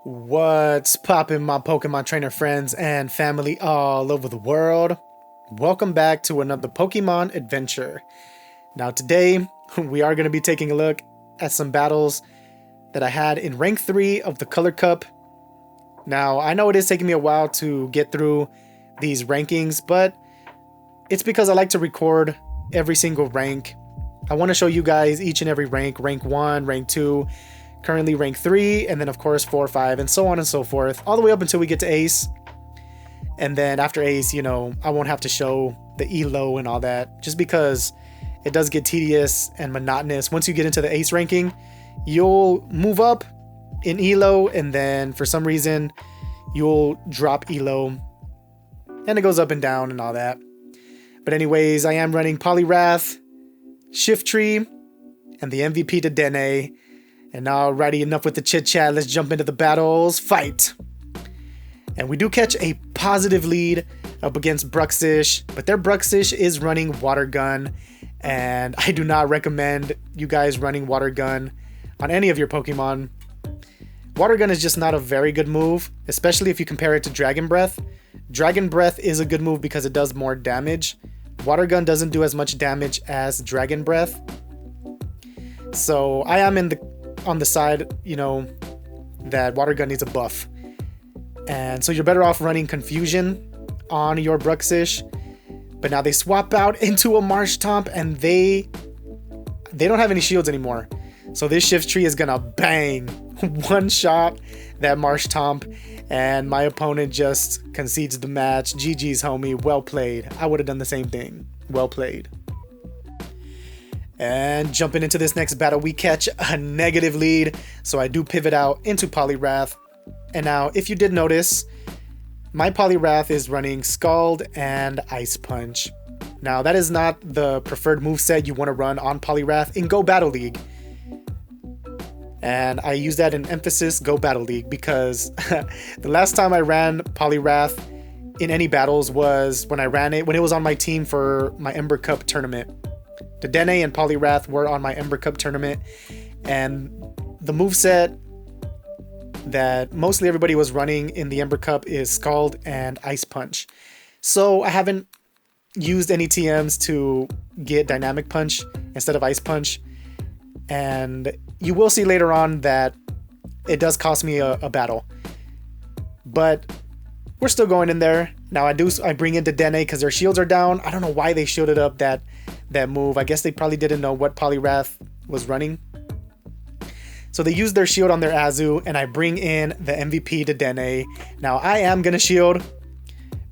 What's poppin', my Pokemon trainer friends and family all over the world? Welcome back to another Pokemon adventure. Now today, we are going to be taking a look at some battles that I had in rank 3 of the Color Cup. Now, I know it is taking me a while to get through these rankings, but it's because I like to record every single rank. I want to show you guys each and every rank 1, rank 2, currently rank 3, and then of course 4, 5, and so on and so forth, all the way up until we get to Ace. And then after Ace, you know, I won't have to show the ELO and all that, just because it does get tedious and monotonous. Once you get into the Ace ranking, you'll move up in ELO, and then for some reason, you'll drop ELO, and it goes up and down and all that. But anyways, I am running Poliwrath, Shiftry, and the MVP Dedenne. And alrighty, enough with the chit chat. Let's jump into the battles. Fight! And we do catch a positive lead up against Bruxish, but their Bruxish is running Water Gun, and I do not recommend you guys running Water Gun on any of your Pokemon. Water Gun is just not a very good move, especially if you compare it to Dragon Breath. Dragon Breath is a good move because it does more damage. Water Gun doesn't do as much damage as Dragon Breath. So I am on the side, you know, that Water Gun needs a buff. And so you're better off running Confusion on your Bruxish. But now they swap out into a Marshtomp, and they don't have any shields anymore. So this Shiftry is gonna bang one shot that Marshtomp, and my opponent just concedes the match. GG's, homie. Well played. I would have done the same thing. Well played. And jumping into this next battle, we catch a negative lead, so I do pivot out into Poliwrath. And now, if you did notice, my Poliwrath is running Scald and Ice Punch. Now, that is not the preferred moveset you want to run on Poliwrath in Go Battle League. And I use that in emphasis, Go Battle League, because the last time I ran Poliwrath in any battles was when I ran it when it was on my team for my Ember Cup tournament. Dedenne and Poliwrath were on my Ember Cup tournament, and the moveset that mostly everybody was running in the Ember Cup is Scald and Ice Punch. So I haven't used any TMs to get Dynamic Punch instead of Ice Punch, and you will see later on that it does cost me a battle. But we're still going in there. Now I bring in Dedenne because their shields are down. I don't know why they shielded up that move. I guess they probably didn't know what Poliwrath was running. So they use their shield on their Azu, and I bring in the MVP Dedenne. Now I am going to shield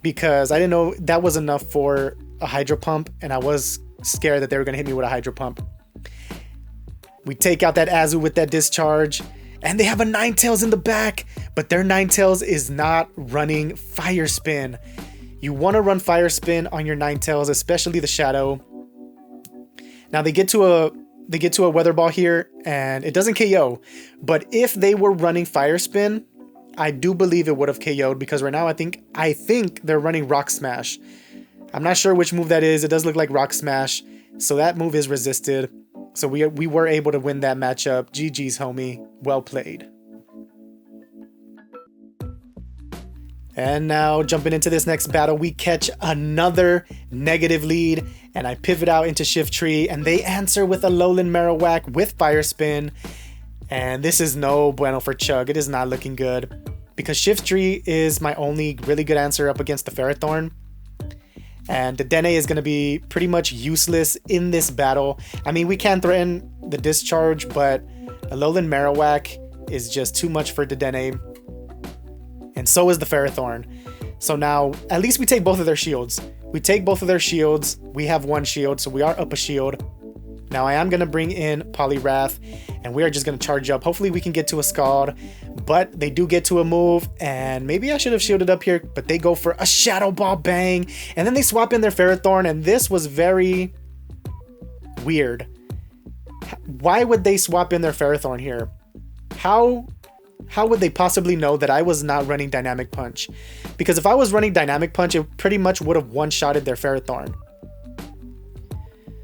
because I didn't know that was enough for a Hydro Pump, and I was scared that they were going to hit me with a Hydro Pump. We take out that Azu with that Discharge, and they have a Ninetales in the back, but their Ninetales is not running Fire Spin. You want to run Fire Spin on your Ninetales, especially the Shadow. Now they get to a Weather Ball here, and it doesn't KO. But if they were running Fire Spin, I do believe it would have KO'd, because right now I think they're running Rock Smash. I'm not sure which move that is. It does look like Rock Smash, so that move is resisted. So we were able to win that matchup. GG's, homie. Well played. And now, jumping into this next battle, we catch another negative lead, and I pivot out into Shiftry, and they answer with a Alolan Marowak with Fire Spin. And this is no bueno for Chug. It is not looking good, because Shiftry is my only really good answer up against the Ferrothorn. And Dedenne is going to be pretty much useless in this battle. I mean, we can threaten the Discharge, but Alolan Marowak is just too much for Dedenne. And so is the Ferrothorn. So now, at least we take both of their shields. We take both of their shields. We have one shield, so we are up a shield. Now I am going to bring in Poliwrath, and we are just going to charge up. Hopefully we can get to a Scald, but they do get to a move, and maybe I should have shielded up here, but they go for a Shadow Ball, bang, and then they swap in their Ferrothorn, and this was very weird. Why would they swap in their Ferrothorn here? How would they possibly know that I was not running Dynamic Punch? Because if I was running Dynamic Punch, it pretty much would have one-shotted their Ferrothorn.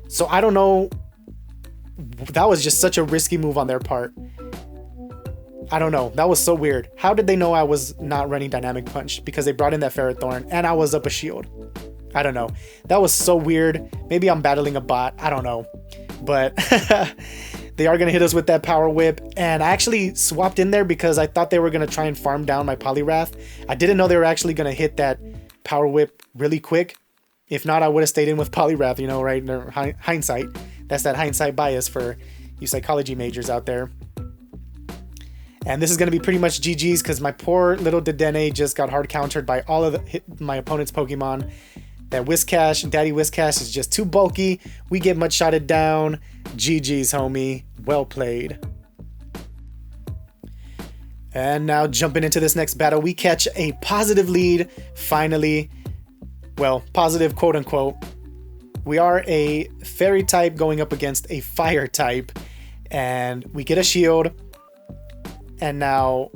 So I don't know. That was just such a risky move on their part. I don't know. That was so weird. How did they know I was not running Dynamic Punch? Because they brought in that Ferrothorn and I was up a shield. I don't know. That was so weird. Maybe I'm battling a bot. I don't know. But they are going to hit us with that Power Whip. And I actually swapped in there because I thought they were going to try and farm down my Poliwrath. I didn't know they were actually going to hit that Power Whip really quick. If not, I would have stayed in with Poliwrath, you know, right? Hindsight. That's that hindsight bias for you psychology majors out there. And this is going to be pretty much GG's because my poor little Dedenne just got hard countered by all of my opponent's Pokemon. That Whiscash, Daddy Whiscash is just too bulky. We get mud-shotted down. GG's, homie. Well played. And now jumping into this next battle, we catch a positive lead, finally. Well, positive quote-unquote. We are a Fairy type going up against a Fire type. And we get a shield. And now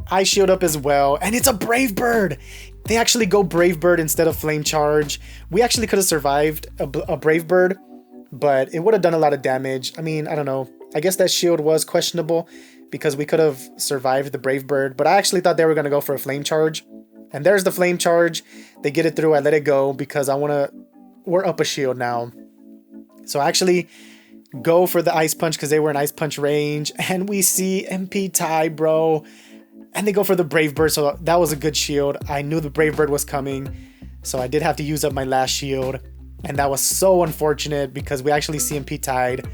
I shield up as well. And it's a Brave Bird! They actually go Brave Bird instead of Flame Charge. We actually could have survived a Brave Bird, but it would have done a lot of damage. I mean, I don't know. I guess that shield was questionable because we could have survived the Brave Bird, but I actually thought they were going to go for a Flame Charge. And there's the Flame Charge. They get it through. I let it go because we're up a shield now. So I actually go for the Ice Punch because they were in Ice Punch range. And we see MP tie, bro. And they go for the Brave Bird, so that was a good shield. I knew the Brave Bird was coming, so I did have to use up my last shield. And that was so unfortunate because we actually CMP tied.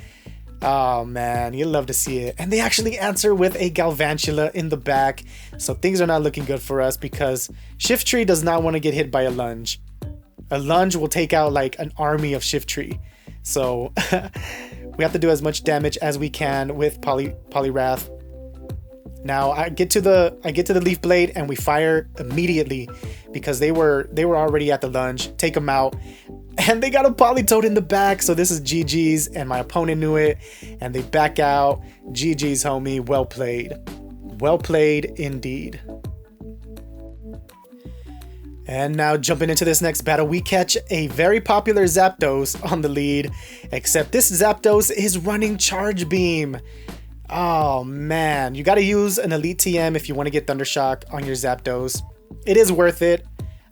Oh man, you love to see it. And they actually answer with a Galvantula in the back. So things are not looking good for us because Shiftry does not want to get hit by a lunge. A lunge will take out like an army of Shiftry. So we have to do as much damage as we can with Poliwrath. Now I get to the Leaf Blade and we fire immediately because they were already at the lunge. Take them out. And they got a Politoed in the back, so this is GG's, and my opponent knew it, and they back out. GG's, homie. Well played. Well played indeed. And now jumping into this next battle, we catch a very popular Zapdos on the lead, except this Zapdos is running Charge Beam. Oh man, you gotta use an Elite TM if you want to get Thunder Shock on your Zapdos. It is worth it.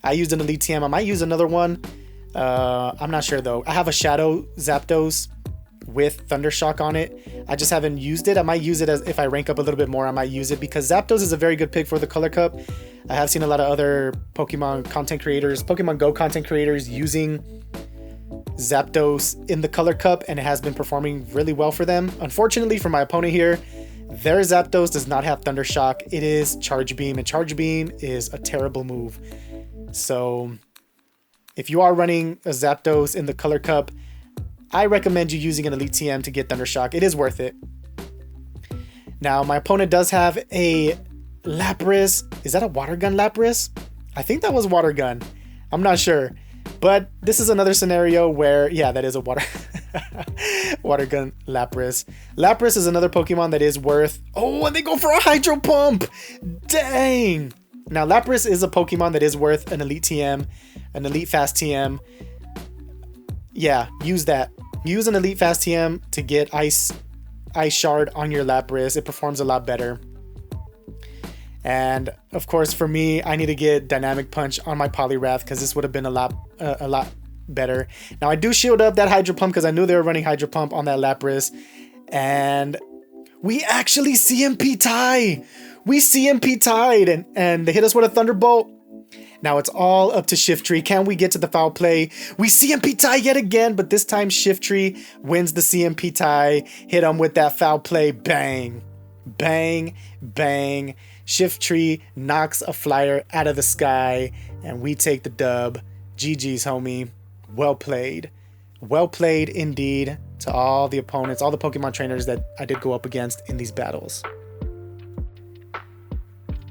I used an Elite TM. I might use another one. I'm not sure though. I have a Shadow Zapdos with Thunder Shock on it. I just haven't used it. I might use it as if I rank up a little bit more. I might use it because Zapdos is a very good pick for the Color Cup. I have seen a lot of other Pokemon content creators, Pokemon Go content creators using Zapdos in the Color Cup, and it has been performing really well for them. Unfortunately for my opponent here, their Zapdos does not have Thunder Shock. It is Charge Beam, and Charge Beam is a terrible move. So if you are running a Zapdos in the Color Cup, I recommend you using an Elite TM to get Thunder Shock. It is worth it. Now, my opponent does have a Lapras. Is that a Water Gun Lapras? I think that was Water Gun. I'm not sure. But this is another scenario where, yeah, that is a Water Gun Lapras. Lapras is another Pokemon that is worth... Oh, and they go for a Hydro Pump! Dang! Now, Lapras is a Pokemon that is worth an Elite TM, an Elite Fast TM. Yeah, use that. Use an Elite Fast TM to get Ice Shard on your Lapras. It performs a lot better. And of course, for me, I need to get Dynamic Punch on my Poliwrath because this would have been a lot better. Now, I do shield up that Hydro Pump because I knew they were running Hydro Pump on that Lapras. And we actually CMP tie. We CMP tied and they hit us with a Thunderbolt. Now it's all up to Shiftry. Can we get to the foul play? We CMP tie yet again, but this time Shiftry wins the CMP tie. Hit him with that foul play. Bang. Bang. Bang. Shiftry knocks a flyer out of the sky and we take the dub. GG's, homie. Well played. Well played indeed to all the opponents, all the Pokemon trainers that I did go up against in these battles.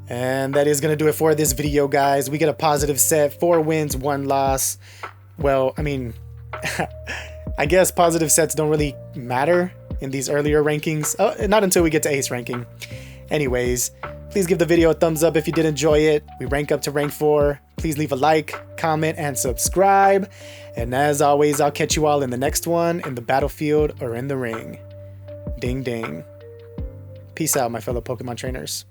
And that is going to do it for this video, guys. We get a positive set, 4 wins, 1 loss. Well, I mean, I guess positive sets don't really matter in these earlier rankings. Not until we get to Ace ranking. Anyways, please give the video a thumbs up if you did enjoy it. We rank up to rank 4. Please leave a like, comment, and subscribe. And as always, I'll catch you all in the next one, in the battlefield or in the ring. Ding, ding. Peace out, my fellow Pokemon trainers.